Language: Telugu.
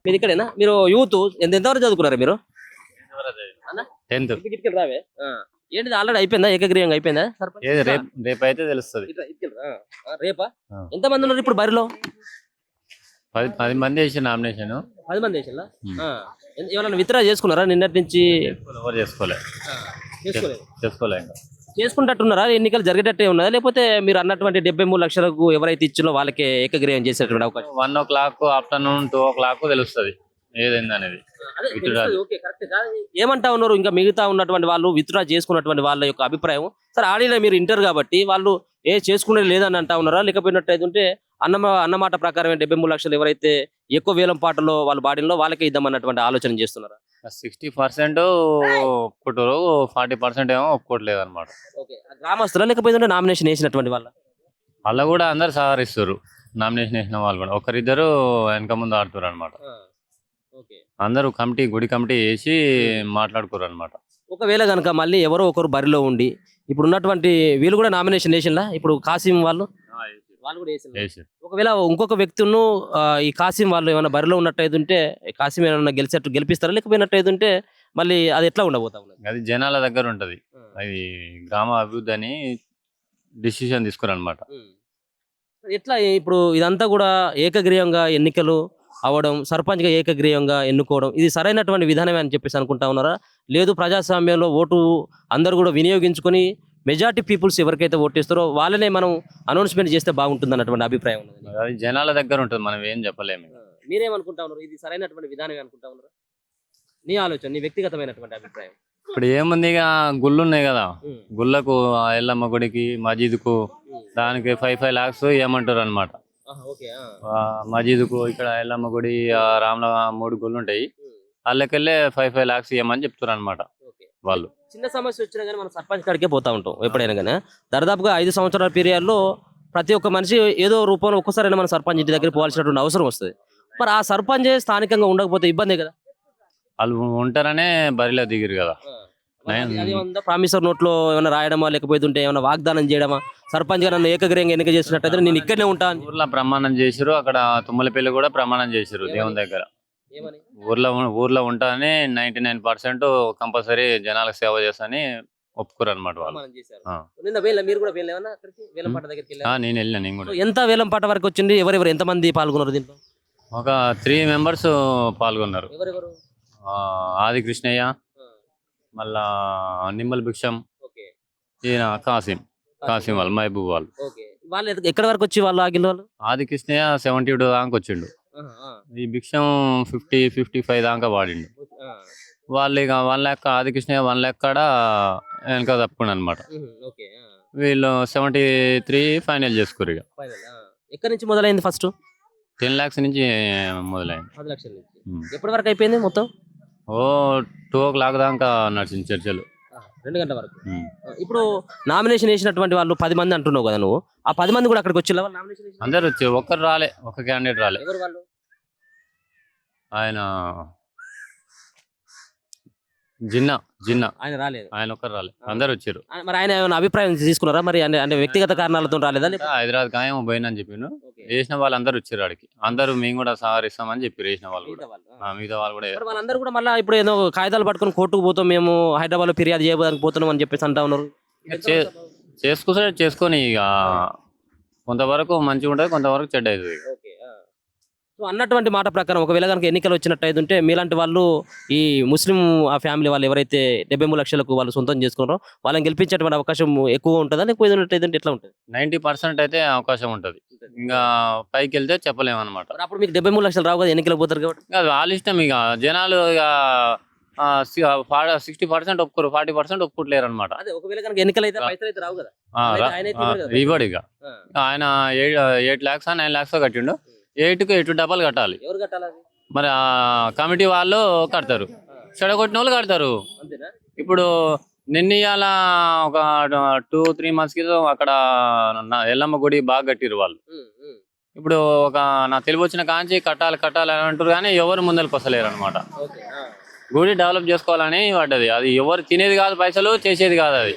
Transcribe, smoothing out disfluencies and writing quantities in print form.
మీరు ఇక్కడేనా? మీరు యూత్ ఎంతవరకు చదువుకున్నారు మీరు? అన్న 10th. ఇటుకెళ్ళి రావే. ఏంటిది ఆల్రెడీ అయిపోయిందా? ఏకగ్రీవంగా అయిపోయిందా సర్పంచ్? రేపు అయితే తెలుస్తుంది. రేపా? ఎంతమంది ఉన్నారు ఇప్పుడు బరిలో? 10 మంది వేసి నామినేషన్. 10 మంది వేసిందా? ఎవరైనా విత్డ్రా చేసుకున్నారా నిన్నటి నుంచి? ఎవరు చేసుకోలే. ఇంకా చేసుకుంటున్నారా? ఎన్నికలు జరిగేటట్టే ఉన్నదా, లేకపోతే మీరు అన్నటువంటి 73 లక్షలకు ఎవరైతే ఇచ్చినో వాళ్ళకే ఏకగ్రీవం చేసేటువంటి అవకాశం? 1 o'clock ఆఫ్టర్నూన్ 2 o'clock తెలుస్తుంది ఏదైంది అనేది. ఏమంటా ఉన్నారు ఇంకా మిగతా ఉన్నటువంటి వాళ్ళు విత్డ్రా చేసుకున్నటువంటి వాళ్ళ యొక్క అభిప్రాయం? సరే ఆడిలో మీరు ఇంటర్ కాబట్టి వాళ్ళు చేసుకునే లేదని అంటా ఉన్నారా, లేకపోయినట్టయితే అన్నమాట ప్రకారం 73 లక్షలు ఎవరైతే ఎక్కువ వేలం పాటలో వాళ్ళ బాడీలో వాళ్ళకే ఇద్దామన్నటువంటి ఆలోచన చేస్తున్నారా? 60% ఒప్పుకుంటారు, 40% ఏమో ఒప్పుకోవట్లేదు అనమాట. గ్రామస్తులా లేకపోతే నామినేషన్ వేసినటువంటి వాళ్ళ కూడా అందరు సహకరిస్తారు. నామినేషన్ వేసిన వాళ్ళు కూడా ఒకరిద్దరు వెనక ముందు ఆడుతారు అనమాట. అందరూ గుడి కమిటీ వేసి మాట్లాడుకోరు అనమాట. ఒకవేళ కనుక మళ్ళీ ఎవరో ఒకరు బరిలో ఉండి ఇప్పుడు ఉన్నటువంటి వీళ్ళు కూడా నామినేషన్ వేసిందా? ఇప్పుడు కాసిం వాళ్ళు కూడా వేసారు. ఒకవేళ ఇంకొక వ్యక్తులను ఈ కాసిం వాళ్ళు ఏమైనా బరిలో ఉన్నట్టయితే కాసిం ఏమైనా గెలిపిస్తారా, లేకపోయినట్టయితే మళ్ళీ అది ఎట్లా ఉండబోతా ఉన్నది? అది జనాల దగ్గర ఉంటది. అది గ్రామ అభివృద్ధి అని డిసిషన్ తీసుకురనమాట. ఎట్లా ఇప్పుడు ఇదంతా కూడా ఏకగ్రీవంగా ఎన్నికలు అవడం, సర్పంచ్గా ఏకగ్రీవంగా ఎన్నుకోవడం ఇది సరైనటువంటి విధానమే అని చెప్పేసి అనుకుంటా ఉన్నారా? లేదు ప్రజాస్వామ్యంలో ఓటు అందరూ కూడా వినియోగించుకొని మెజారిటీ పీపుల్స్ ఎవరికైతే ఓటేస్తారో వాళ్ళనే మనం అనౌన్స్మెంట్ చేస్తే బాగుంటుంది అన్నటువంటి అభిప్రాయం ఉన్నది. అది జనాల దగ్గర ఉంటుంది, మనం ఏం చెప్పలేము. మీరేమనుకుంటా ఉన్నారు? ఇది సరైనటువంటి విధానమే అనుకుంటా ఉన్నారా? నీ ఆలోచన, నీ వ్యక్తిగతమైనటువంటి అభిప్రాయం. ఇప్పుడు ఏముంది, ఇక గుళ్ళు ఉన్నాయి కదా, గుళ్ళకు ఎల్లమ్మ గుడికి మజీద్కు దానికి 5 lakhs ఇవ్వమంటారు అనమాట. మజీద్కు ఇక్కడ ఎల్లమ్మ గుడి రామ్ల 3 గుళ్ళు ఉంటాయి, వాళ్ళకెళ్ళే 5 lakhs ఇవ్వమని చెప్తారు అనమాట వాళ్ళు. చిన్న సమస్య వచ్చినా కానీ మనం సర్పంచ్ కాడికే పోతా ఉంటాం ఎప్పుడైనా కానీ. దాదాపుగా 5 సంవత్సరాల పీరియడ్లో ప్రతి ఒక్క మనిషి ఏదో రూపంలో ఒక్కసారైనా మన సర్పంచ్ ఇంటి దగ్గర పోవాల్సినటువంటి అవసరం వస్తుంది. మరి ఆ సర్పంచ్ స్థానికంగా ఉండకపోతే ఇబ్బంది కదా? వాళ్ళు ఉంటారనే బరిలో దిగిరు కదా. ప్రామిసర్ నోట్లో ఏమైనా రాయడమా, లేకపోతే ఏమైనా వాగ్దానం చేయడమా? సర్పంచ్ గా నన్ను ఏకగ్రీయంగా ఎన్నిక చేసినట్టయితే నేను ఇక్కడనే ఉంటాను. ఊర్లో ప్రమాణం చేసిరు, అక్కడ తుమ్మలపల్లి కూడా ప్రమాణం చేసిరు దేవుని దగ్గర. ఊర్లో ఉంటానని 99% కంపల్సరీ జనాలకు సేవ చేస్తానని ఒప్పుకోరు అనమాట వాళ్ళు. నేను వెళ్ళినా. ఎంత వేలం పాట వరకు వచ్చింది? ఎవరెవరు ఎంతమంది పాల్గొన్నారు దీంట్లో? ఒక 3 members పాల్గొన్నారు. ఆది కృష్ణయ్య, మళ్ళా నిమ్మల్ భిక్షం, ఈయన కాసిం వాళ్ళు మహబూబ్ వాళ్ళు. ఎక్కడి వరకు వచ్చి వాళ్ళు ఆగిన వాళ్ళు? ఆది కృష్ణయ్య 72 దాకా వచ్చిండు, ఈ భిక్షం 50-55 దాకా వాడిండు. వాళ్ళు ఇక 1 lakh ఆది కృష్ణయ్య 1 lakh కాడ వెనక తప్పుకుండా అనమాట. వీళ్ళు 73 ఫైనల్ చేసుకోరు. ఇక ఎక్కడి నుంచి మొదలైంది? ఫస్ట్ 10 lakhs నుంచి మొదలైంది. 10 లక్షల నుంచి ఎప్పటి వరకు అయిపోయింది మొత్తం? 2 o'clock దాకా నడిచింది చర్చలు, 2 గంటల వరకు. ఇప్పుడు నామినేషన్ వేసినటువంటి వాళ్ళు 10 మంది అంటున్నావు కదా నువ్వు, ఆ 10 మంది కూడా అక్కడికి వచ్చి అందరు వచ్చి ఒక్కరు రాలే, ఒక క్యాండిడేట్ రాలే. ఆయన జిన్నా ఆయన రాలేదు, ఆయన ఒక్కరు రాలే, అందరు వచ్చారు. మరి ఆయన ఏమైనా అభిప్రాయం తీసుకున్నారా? మరి అంటే వ్యక్తిగత కారణాలతో రాలేదా? హైదరాబాద్ ఖాయం పోయినని చెప్పిండు. వేసిన వాళ్ళు అందరు వచ్చారు ఆడికి, అందరూ మేము కూడా సహకరిస్తామని చెప్పి వేసిన వాళ్ళు కూడా, మిగతా వాళ్ళు కూడా. వాళ్ళందరూ కూడా మళ్ళీ ఇప్పుడు ఏదో కాగితాలు పట్టుకుని కోర్టుకు పోతాం, మేము హైదరాబాద్ లో ఫిర్యాదు చేయడానికి పోతున్నాం అని చెప్పేసి అంటా ఉన్నారు. చేసుకొని ఇక కొంతవరకు మంచిగా ఉంటుంది, కొంతవరకు చెడ్డ అవుతుంది. అన్నటువంటి మాట ప్రకారం ఒకవేళ కనుక ఎన్నికలు వచ్చినట్టయితే మీలాంటి వాళ్ళు ఈ ముస్లిం ఆ ఫ్యామిలీ వాళ్ళు ఎవరైతే 73 లక్షలకు వాళ్ళు సొంతం చేసుకున్నారో వాళ్ళని గెలిపించేటువంటి అవకాశం ఎక్కువ ఉంటుందా, లేకపోతే ఎట్లా ఉంటుంది? 90% అయితే అవకాశం ఉంటుంది. ఇంకా పైకి వెళ్తే చెప్పలేము అనమాట. అప్పుడు మీకు 73 లక్షలు రావు కదా, ఎన్నికలకు పోతారు కాబట్టి. వాళ్ళ ఇష్టం, ఇక జనాలు ఇక 60% ఒప్పుకోరు, 40% ఒప్పుకోవట్లేరు అనమాట. ఒకవేళ కనుక ఎన్నికలు అయితే పైసలు అయితే రావు కదా, ఇవ్వడు. ఇక ఆయన 8 lakhs 9 lakhs కట్టిండు, 8 డబ్బాలు కట్టాలి. ఎవరు కట్టాలి? మరి ఆ కమిటీ వాళ్ళు కడతారు, చెడగొట్టిన వాళ్ళు కడతారు. ఇప్పుడు నిన్న ఇవాళ ఒక 2-3 months క్రితం అక్కడ ఎల్లమ్మ గుడి బాగా కట్టిరు వాళ్ళు. ఇప్పుడు ఒక నా తెలివి వచ్చిన కాంచి కట్టాలి అని అంటారు, కానీ ఎవరు ముందరికి వస్తలేరు అనమాట. గుడి డెవలప్ చేసుకోవాలని పడ్డది, అది ఎవరు తినేది కాదు, పైసలు చేసేది కాదు అది.